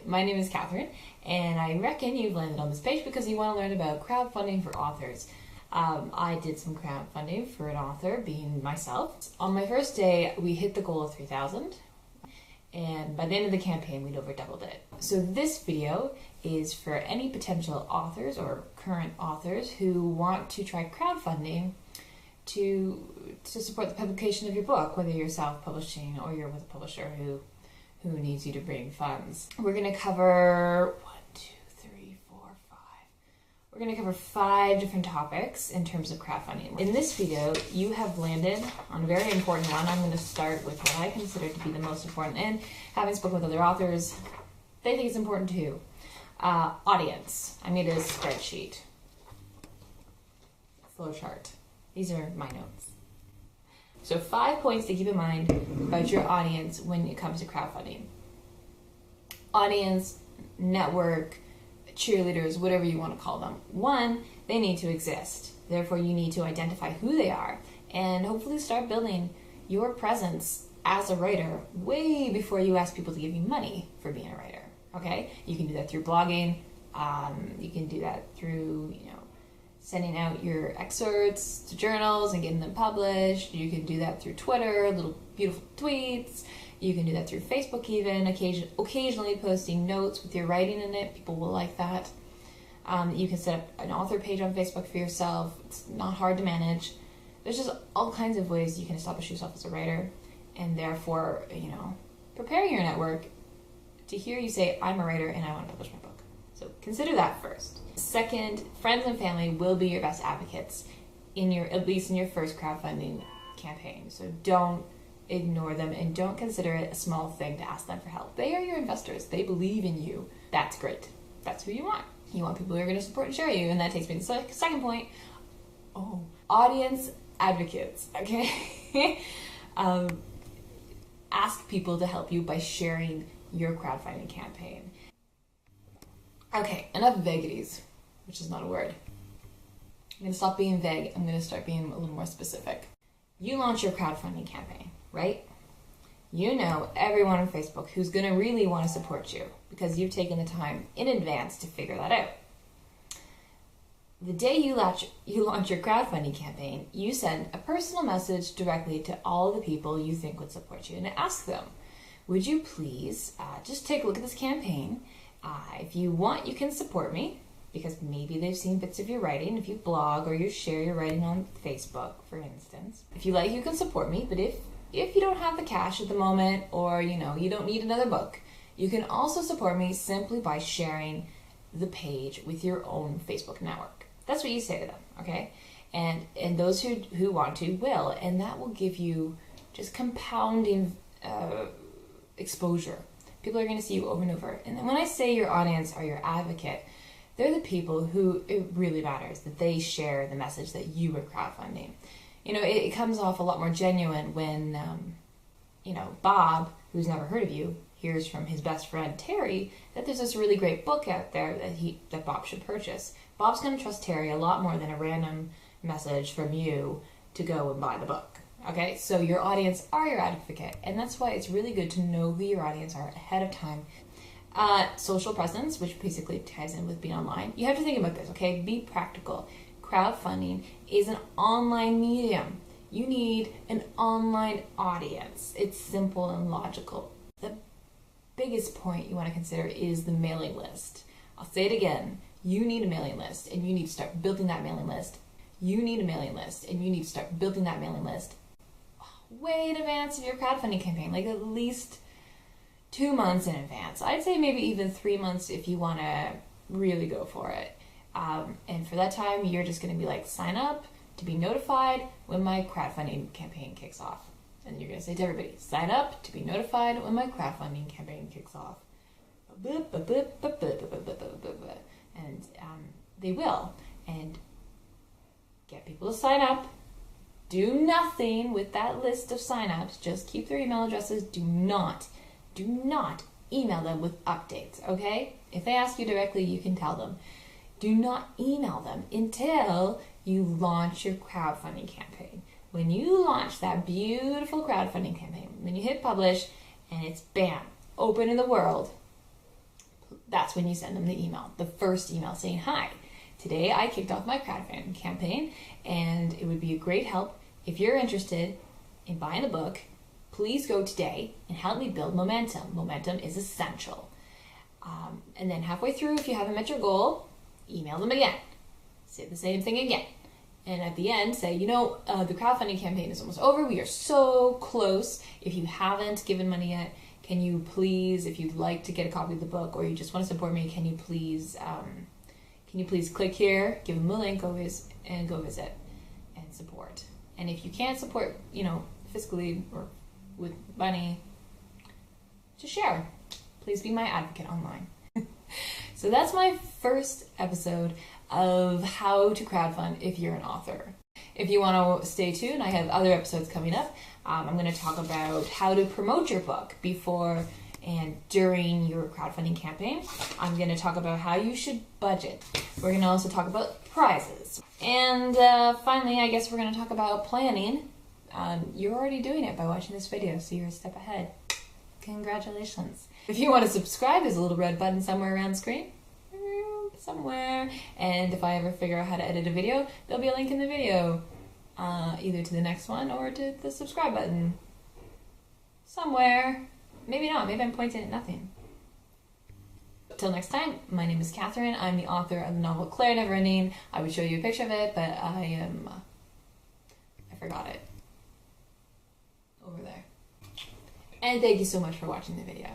my name is Catherine, and I reckon you've landed on this page because you want to learn about crowdfunding for authors. I did some crowdfunding for an author, being myself. On my first day, we hit the goal of 3,000, and by the end of the campaign, we'd over doubled it. So this video is for any potential authors or current authors who want to try crowdfunding to support the publication of your book, whether you're self-publishing or you're with a publisher who needs you to bring funds. We're going to cover We're going to cover 5 different topics in terms of crowdfunding. In this video, you have landed on a very important one. I'm going to start with what I consider to be the most important, and having spoken with other authors, they think it's important too. Audience. I made a spreadsheet. Flowchart. These are my notes. So 5 points to keep in mind about your audience when it comes to crowdfunding. Audience, network, cheerleaders, whatever you want to call them. 1, they need to exist. Therefore, you need to identify who they are and hopefully start building your presence as a writer way before you ask people to give you money for being a writer. Okay? You can do that through blogging. You can do that through, sending out your excerpts to journals and getting them published. You can do that through Twitter, little beautiful tweets. You can do that through Facebook even, occasionally posting notes with your writing in it. People will like that. You can set up an author page on Facebook for yourself. It's not hard to manage. There's just all kinds of ways you can establish yourself as a writer, and therefore, prepare your network to hear you say, I'm a writer and I want to publish my book. So consider that first. Second, friends and family will be your best advocates at least in your first crowdfunding campaign. So don't ignore them and don't consider it a small thing to ask them for help. They are your investors. They believe in you. That's great. That's who you want. You want people who are going to support and share you. And that takes me to the second point. Audience advocates. Okay? Ask people to help you by sharing your crowdfunding campaign. Okay, enough vagaries, which is not a word. I'm going to stop being vague. I'm going to start being a little more specific. You launch your crowdfunding campaign, right? You know everyone on Facebook who's going to really want to support you because you've taken the time in advance to figure that out. The day you launch your crowdfunding campaign, you send a personal message directly to all the people you think would support you and ask them, would you please just take a look at this campaign? If you want, you can support me, because maybe they've seen bits of your writing. If you blog or you share your writing on Facebook, for instance. If you like, you can support me, but if you don't have the cash at the moment, or you don't need another book, you can also support me simply by sharing the page with your own Facebook network. That's what you say to them, okay? And those who want to will, and that will give you just compounding exposure. People are going to see you over and over. And then when I say your audience are your advocate, they're the people who it really matters that they share the message that you are crowdfunding. It comes off a lot more genuine when, Bob, who's never heard of you, hears from his best friend Terry that there's this really great book out there that Bob should purchase. Bob's going to trust Terry a lot more than a random message from you to go and buy the book. Okay, so your audience are your advocate, and that's why it's really good to know who your audience are ahead of time. Social presence, which basically ties in with being online. You have to think about this, okay? Be practical. Crowdfunding is an online medium. You need an online audience. It's simple and logical. The biggest point you want to consider is the mailing list. I'll say it again. You need a mailing list, and you need to start building that mailing list. You need a mailing list, and you need to start building that mailing list way in advance of your crowdfunding campaign, like at least 2 months in advance. I'd say maybe even 3 months if you want to really go for it. And for that time, you're just going to be like, sign up to be notified when my crowdfunding campaign kicks off. And you're going to say to everybody, sign up to be notified when my crowdfunding campaign kicks off. And they will. And get people to sign up. Do nothing with that list of signups. Just keep their email addresses. Do not email them with updates, okay? If they ask you directly, you can tell them. Do not email them until you launch your crowdfunding campaign. When you launch that beautiful crowdfunding campaign, when you hit publish and it's bam, open in the world, That's when you send them the email, the first email saying, hi, today I kicked off my crowdfunding campaign and it would be a great help if you're interested in buying the book. Please go today and help me build momentum. Momentum is essential. And then halfway through, if you haven't met your goal, email them again. Say the same thing again. And at the end, say, the crowdfunding campaign is almost over. We are so close. If you haven't given money yet, can you please, if you'd like to get a copy of the book or you just want to support me, can you please click here, give them a link, go visit and support. And if you can't support, fiscally or with money, just share. Please be my advocate online. So that's my first episode of how to crowdfund if you're an author. If you want to stay tuned, I have other episodes coming up. I'm going to talk about how to promote your book before and during your crowdfunding campaign. I'm going to talk about how you should budget. We're going to also talk about prizes. And finally, I guess we're going to talk about planning. You're already doing it by watching this video, so you're a step ahead. Congratulations. If you want to subscribe, there's a little red button somewhere around the screen. Somewhere. And if I ever figure out how to edit a video, there'll be a link in the video. Either to the next one or to the subscribe button. Somewhere. Maybe not. Maybe I'm pointing at nothing. Till next time, my name is Catherine. I'm the author of the novel Claire Neverending. I would show you a picture of it, but I forgot it. Over there. And thank you so much for watching the video.